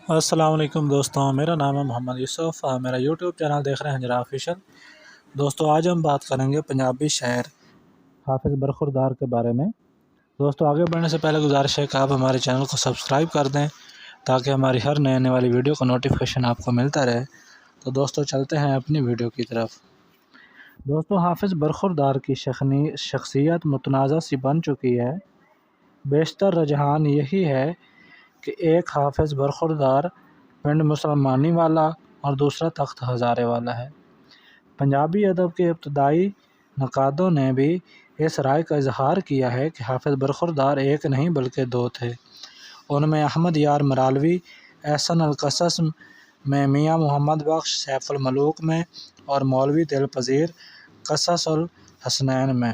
السلام علیکم دوستوں، میرا نام ہے محمد یوسف۔ میرا یوٹیوب چینل دیکھ رہے ہیں جناب آفیشل۔ دوستوں آج ہم بات کریں گے پنجابی شاعر حافظ برخوردار کے بارے میں۔ دوستوں آگے بڑھنے سے پہلے گزارش ہے کہ آپ ہمارے چینل کو سبسکرائب کر دیں تاکہ ہماری ہر نئے آنے والی ویڈیو کا نوٹیفیکیشن آپ کو ملتا رہے۔ تو دوستوں چلتے ہیں اپنی ویڈیو کی طرف۔ دوستوں حافظ برخوردار کی شخصیت متنازع سی بن چکی ہے۔ بیشتر رجحان یہی ہے کہ ایک حافظ برخوردار پنڈ مسلمانی والا اور دوسرا تخت ہزارے والا ہے۔ پنجابی ادب کے ابتدائی نقادوں نے بھی اس رائے کا اظہار کیا ہے کہ حافظ برخوردار ایک نہیں بلکہ دو تھے۔ ان میں احمد یار مراولوی احسن القصص میں، میاں محمد بخش سیف الملوک میں اور مولوی دل پذیر قصص الحسنین میں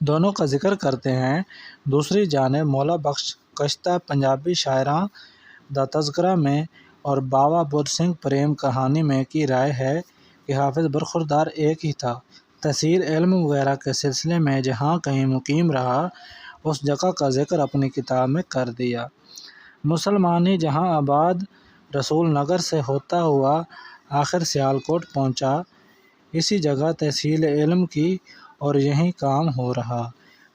دونوں کا ذکر کرتے ہیں۔ دوسری جانب مولا بخش کشتہ پنجابی شاعراں دا تذکرہ میں اور باوا بدھ سنگھ پریم کہانی میں کی رائے ہے کہ حافظ برخوردار ایک ہی تھا۔ تحصیل علم وغیرہ کے سلسلے میں جہاں کہیں مقیم رہا اس جگہ کا ذکر اپنی کتاب میں کر دیا۔ مسلمانی جہاں آباد رسول نگر سے ہوتا ہوا آخر سیالکوٹ پہنچا، اسی جگہ تحصیل علم کی اور یہیں کام ہو رہا،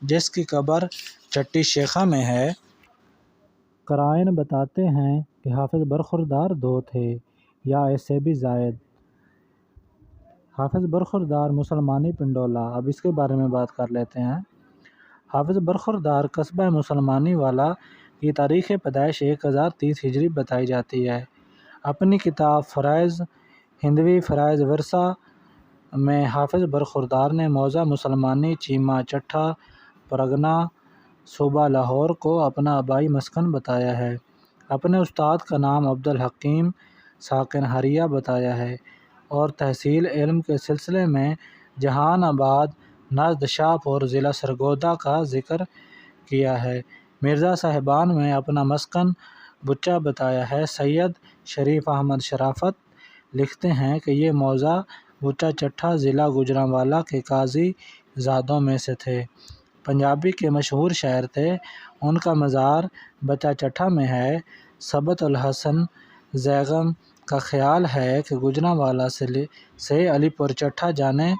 جس کی قبر چٹی شیخہ میں ہے۔ قرائن بتاتے ہیں کہ حافظ برخوردار دو تھے یا اس سے بھی زائد۔ حافظ برخوردار مسلمانی پنڈولہ، اب اس کے بارے میں بات کر لیتے ہیں۔ حافظ برخوردار قصبہ مسلمانی والا کی تاریخ پیدائش 1030 ہجری بتائی جاتی ہے۔ اپنی کتاب فرائض ہندوی فرائض ورثہ میں حافظ برخوردار نے موضع مسلمانی چیمہ چٹھا پرگنہ صوبہ لاہور کو اپنا آبائی مسکن بتایا ہے۔ اپنے استاد کا نام عبدالحکیم ساکن حریہ بتایا ہے اور تحصیل علم کے سلسلے میں جہان آباد نژد شاہپور ضلع سرگودا کا ذکر کیا ہے۔ مرزا صاحبان میں اپنا مسکن بچہ بتایا ہے۔ سید شریف احمد شرافت لکھتے ہیں کہ یہ موضع بچہ چٹھا ضلع گوجرانوالا کے قاضی زادوں میں سے تھے۔ پنجابی کے مشہور شاعر تھے۔ ان کا مزار بچہ چٹھا میں ہے۔ ثبت الحسن زیغم کا خیال ہے کہ گوجرانوالا سے علی پور چٹھا جانے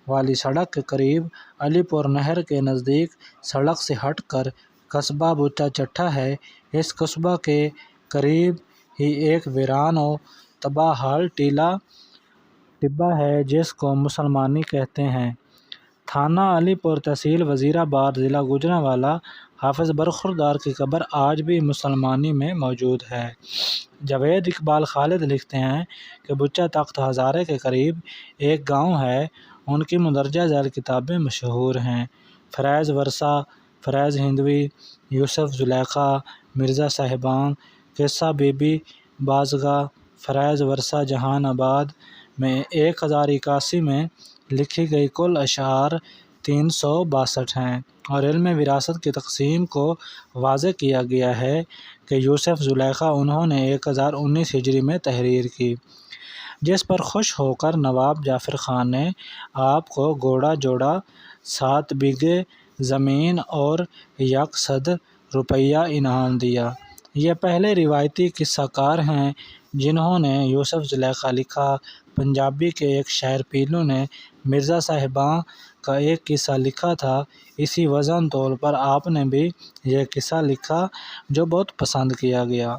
والی سڑک کے قریب علی پور نہر کے نزدیک سڑک سے ہٹ کر قصبہ بچہ چٹھا ہے۔ اس قصبہ کے قریب ہی ایک ویران و تباہ حال ٹبہ ہے جس کو مسلمانی کہتے ہیں۔ تھانہ علی پور تحصیل وزیر آباد ضلع گوجرانوالا۔ حافظ برخوردار کی قبر آج بھی مسلمانی میں موجود ہے۔ جاوید اقبال خالد لکھتے ہیں کہ بچہ تخت ہزارے کے قریب ایک گاؤں ہے۔ ان کی مندرجہ ذیل کتابیں مشہور ہیں: فرائض ورثہ، فرائض ہندوی، یوسف زلیخا، مرزا صاحبان، قصہ بی بی بازگاہ۔ فرائض ورثہ جہان آباد میں 1081 میں لکھی گئی کل اشعار 362 ہیں اور علم وراثت کی تقسیم کو واضح کیا گیا ہے کہ یوسف زلیخا انہوں نے 1019 ہجری میں تحریر کی، جس پر خوش ہو کر نواب جعفر خان نے آپ کو گھوڑا جوڑا 7 بیگھے زمین اور 100 روپیہ انعام دیا۔ یہ پہلے روایتی قصہ کار ہیں جنہوں نے یوسف زلیخا لکھا۔ پنجابی کے ایک شاعر پیلو نے مرزا صاحباں کا ایک قصہ لکھا تھا۔ اسی وزن تول پر آپ نے بھی یہ قصہ لکھا جو بہت پسند کیا گیا۔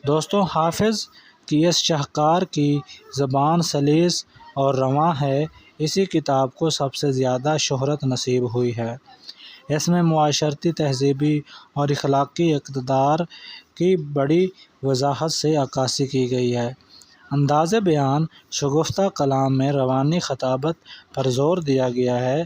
دوستوں حافظ کی اس شاہکار کی زبان سلیس اور رواں ہے۔ اسی کتاب کو سب سے زیادہ شہرت نصیب ہوئی ہے۔ اس میں معاشرتی، تہذیبی اور اخلاقی اقدار کی بڑی وضاحت سے عکاسی کی گئی ہے۔ انداز بیان شگفتہ کلام میں روانی خطابت پر زور دیا گیا ہے۔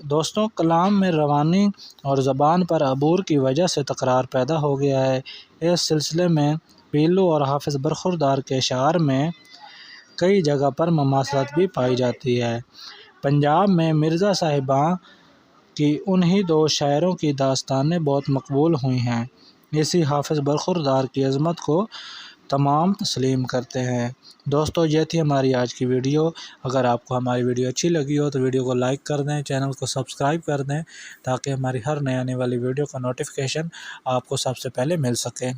دوستوں کلام میں روانی اور زبان پر عبور کی وجہ سے تکرار پیدا ہو گیا ہے۔ اس سلسلے میں پیلو اور حافظ برخوردار کے اشعار میں کئی جگہ پر مماثلت بھی پائی جاتی ہے۔ پنجاب میں مرزا صاحباں کی انہی دو شاعروں کی داستانیں بہت مقبول ہوئی ہیں۔ اسی حافظ برخوردار کی عظمت کو تمام تسلیم کرتے ہیں۔ دوستو یہ تھی ہماری آج کی ویڈیو۔ اگر آپ کو ہماری ویڈیو اچھی لگی ہو تو ویڈیو کو لائک کر دیں، چینل کو سبسکرائب کر دیں تاکہ ہماری ہر نئے آنے والی ویڈیو کا نوٹیفیکیشن آپ کو سب سے پہلے مل سکے۔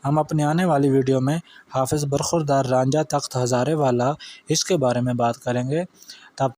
ہم اپنی آنے والی ویڈیو میں حافظ برخوردار رانجھا تخت ہزارے والا اس کے بارے میں بات کریں گے۔ تب